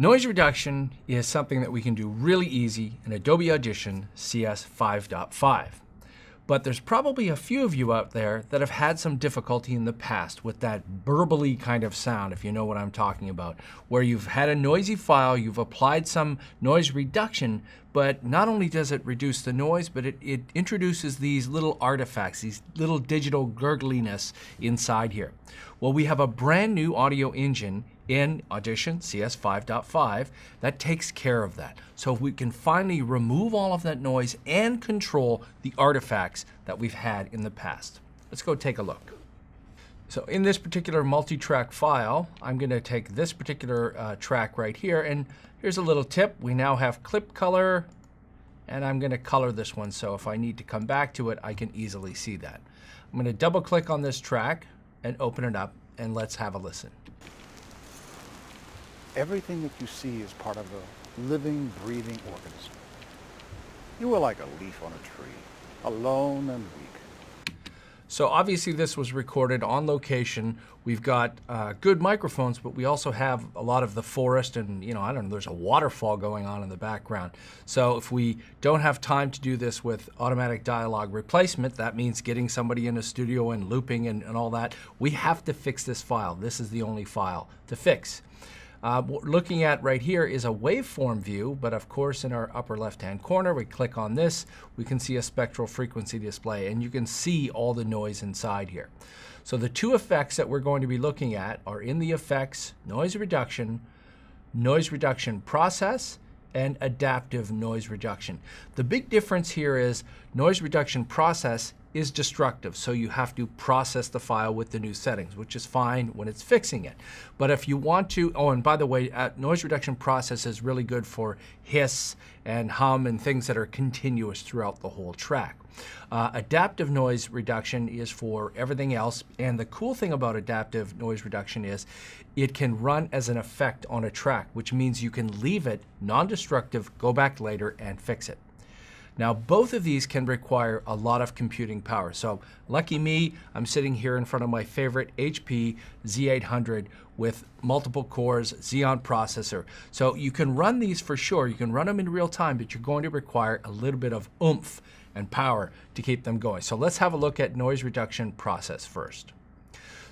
Noise reduction is something that we can do really easy in Adobe Audition CS 5.5. But there's probably a few of you out there that have had some difficulty in the past with that burbly kind of sound, if you know what I'm talking about, where you've had a noisy file, you've applied some noise reduction, but not only does it reduce the noise, but it introduces these little artifacts, these little digital gurgliness inside here. Well, we have a brand new audio engine in Audition CS 5.5 that takes care of that. So we can finally remove all of that noise and control the artifacts that we've had in the past. Let's go take a look. So in this particular multi-track file, I'm going to take this particular track right here, and here's a little tip. We now have clip color, and I'm going to color this one, so if I need to come back to it, I can easily see that. I'm going to double click on this track and open it up, and let's have a listen. Everything that you see is part of a living, breathing organism. You are like a leaf on a tree, alone and weak. So obviously this was recorded on location. We've got good microphones, but we also have a lot of the forest and, I don't know, there's a waterfall going on in the background. So if we don't have time to do this with automatic dialogue replacement, that means getting somebody in a studio and looping and all that. We have to fix this file. This is the only file to fix. What we're looking at right here is a waveform view, but of course in our upper left-hand corner, we click on this, we can see a spectral frequency display, and you can see all the noise inside here. So the two effects that we're going to be looking at are in the effects noise reduction process, and adaptive noise reduction. The big difference here is noise reduction process is destructive, so you have to process the file with the new settings, which is fine when it's fixing it. But if you want to, oh, and by the way, noise reduction process is really good for hiss and hum and things that are continuous throughout the whole track. Adaptive noise reduction is for everything else, and the cool thing about adaptive noise reduction is it can run as an effect on a track, which means you can leave it non-destructive, go back later and fix it. Now, both of these can require a lot of computing power. So lucky me, I'm sitting here in front of my favorite HP Z800 with multiple cores, Xeon processor. So you can run these for sure. You can run them in real time, but you're going to require a little bit of oomph and power to keep them going. So let's have a look at noise reduction process first.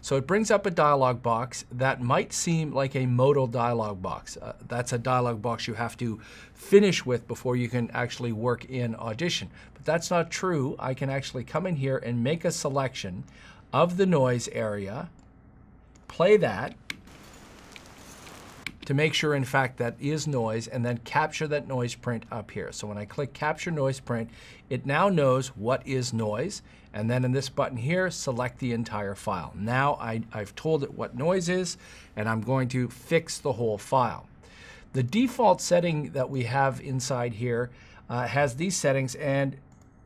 So it brings up a dialog box that might seem like a modal dialog box. That's a dialog box you have to finish with before you can actually work in Audition. But that's not true. I can actually come in here and make a selection of the noise area, play that to make sure in fact that is noise, and then capture that noise print up here. So when I click capture noise print, it now knows what is noise, and then in this button here, select the entire file. Now I've told it what noise is, and I'm going to fix the whole file. The default setting that we have inside here has these settings, and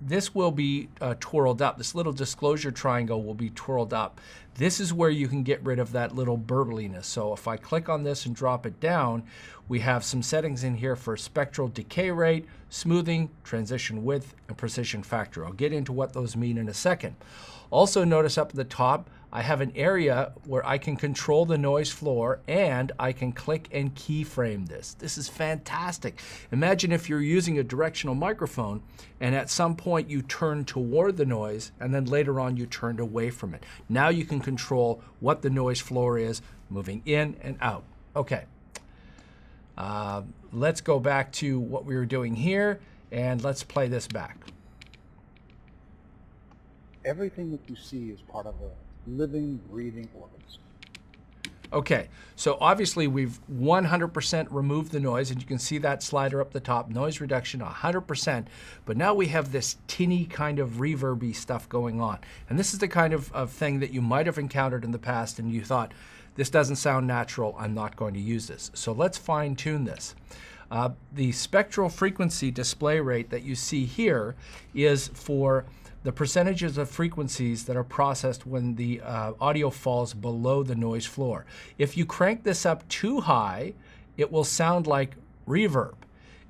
this will be twirled up. This little disclosure triangle will be twirled up. This is where you can get rid of that little burbliness. So if I click on this and drop it down, we have some settings in here for spectral decay rate, smoothing, transition width, and precision factor. I'll get into what those mean in a second. Also notice up at the top, I have an area where I can control the noise floor, and I can click and keyframe this. This is fantastic. Imagine if you're using a directional microphone and at some point you turn toward the noise and then later on you turned away from it. Now you can control what the noise floor is moving in and out. Okay. Let's go back to what we were doing here and let's play this back. Everything that you see is part of a living, breathing organism. Okay, so obviously we've 100% removed the noise, and you can see that slider up the top, noise reduction 100%, but now we have this tinny kind of reverby stuff going on. And this is the kind of thing that you might have encountered in the past and you thought, this doesn't sound natural, I'm not going to use this. So let's fine tune this. The spectral frequency display rate that you see here is for the percentages of frequencies that are processed when the audio falls below the noise floor. If you crank this up too high, it will sound like reverb.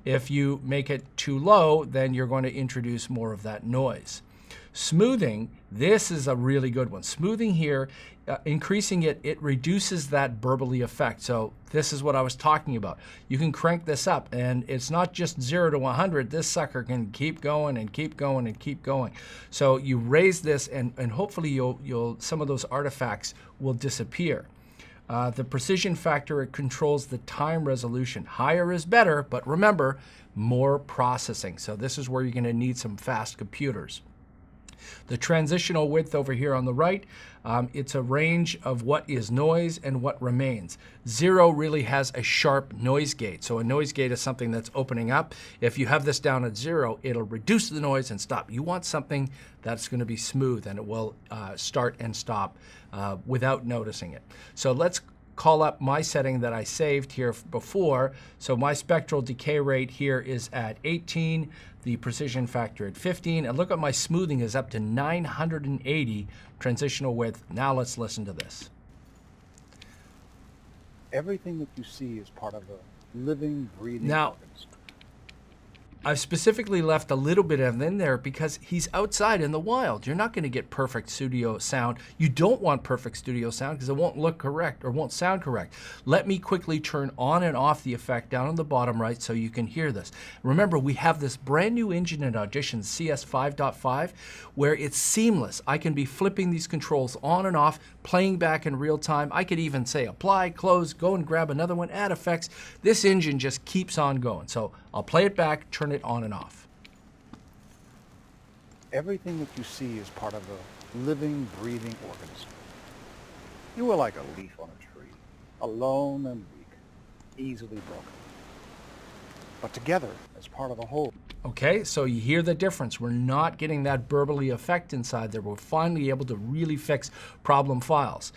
If you make it too low, then you're going to introduce more of that noise. Smoothing, this is a really good one. Smoothing here, increasing it, it reduces that burbly effect. So this is what I was talking about. You can crank this up, and it's not just 0 to 100. This sucker can keep going and keep going and keep going. So you raise this, and hopefully some of those artifacts will disappear. The precision factor, it controls the time resolution. Higher is better, but remember, more processing. So this is where you're going to need some fast computers. The transitional width over here on the right, it's a range of what is noise and what remains. 0 really has a sharp noise gate. So a noise gate is something that's opening up. If you have this down at 0, it'll reduce the noise and stop. You want something that's going to be smooth, and it will start and stop without noticing it. So let's call up my setting that I saved here before. So my spectral decay rate here is at 18, the precision factor at 15, and look at my smoothing is up to 980 transitional width. Now let's listen to this. Everything that you see is part of a living, breathing Now, organism. I've specifically left a little bit of in there because he's outside in the wild. You're not going to get perfect studio sound. You don't want perfect studio sound because it won't look correct or won't sound correct. Let me quickly turn on and off the effect down on the bottom right so you can hear this. Remember, we have this brand new engine in Audition, CS 5.5, where it's seamless. I can be flipping these controls on and off, playing back in real time. I could even say apply, close, go and grab another one, add effects. This engine just keeps on going. So I'll play it back, turn it on and off. Everything that you see is part of a living, breathing organism. You are like a leaf on a tree, alone and weak, easily broken, but together as part of a whole. Okay, so you hear the difference. We're not getting that burbly effect inside there. We're finally able to really fix problem files.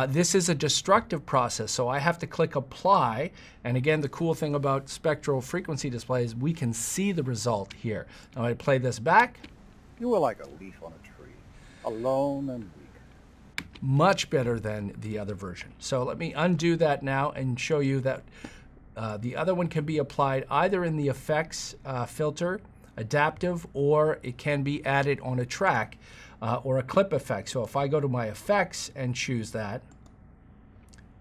This is a destructive process, so I have to click apply. And again, the cool thing about spectral frequency display is we can see the result here. Now I play this back. You are like a leaf on a tree, alone and weak. Much better than the other version. So let me undo that now and show you that the other one can be applied either in the effects filter, adaptive, or it can be added on a track or a clip effect. So if I go to my effects and choose that,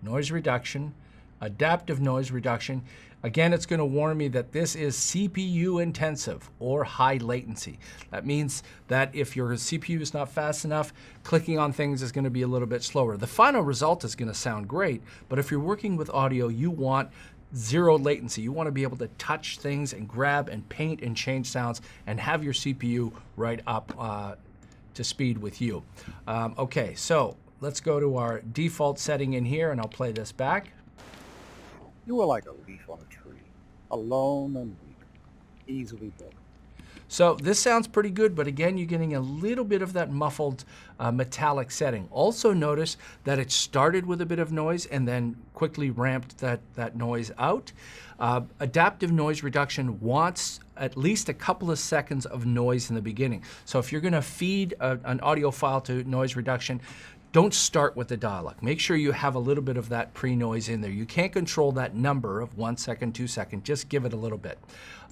noise reduction, adaptive noise reduction, again, it's going to warn me that this is CPU intensive or high latency. That means that if your CPU is not fast enough, clicking on things is going to be a little bit slower. The final result is going to sound great, but if you're working with audio, you want 0 latency. You want to be able to touch things and grab and paint and change sounds and have your CPU right up to speed with you. Okay, so let's go to our default setting in here, and I'll play this back. You are like a leaf on a tree, alone and weak, easily broken. So this sounds pretty good, but again, you're getting a little bit of that muffled metallic setting. Also notice that it started with a bit of noise and then quickly ramped that noise out. Adaptive noise reduction wants at least a couple of seconds of noise in the beginning. So if you're going to feed an audio file to noise reduction, don't start with the dialogue. Make sure you have a little bit of that pre-noise in there. You can't control that number of 1 second, 2 seconds. Just give it a little bit.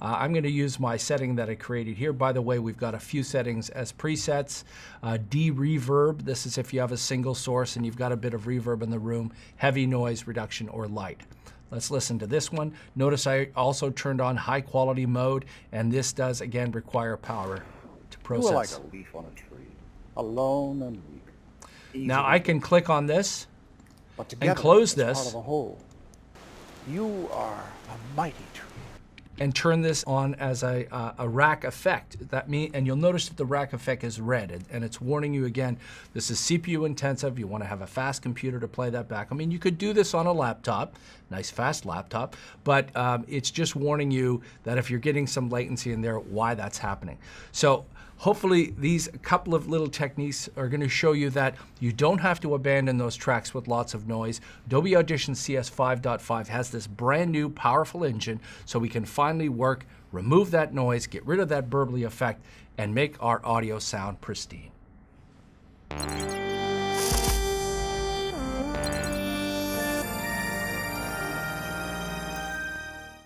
I'm going to use my setting that I created here. By the way, we've got a few settings as presets. De-reverb, this is if you have a single source and you've got a bit of reverb in the room. Heavy noise reduction or light. Let's listen to this one. Notice I also turned on high quality mode, and this does again require power to process. You are like a leaf on a tree, alone and weak. Now I can click on this but and close as this part of a whole. You are a mighty tree. and turn this on as a rack effect. That mean, and you'll notice that the rack effect is red, and it's warning you again, this is CPU intensive. You want to have a fast computer to play that back. I mean, you could do this on a laptop, nice fast laptop, but it's just warning you that if you're getting some latency in there, why that's happening. So hopefully these couple of little techniques are going to show you that you don't have to abandon those tracks with lots of noise. Adobe Audition CS 5.5 has this brand new powerful engine, so we can finally work, remove that noise, get rid of that burbly effect, and make our audio sound pristine.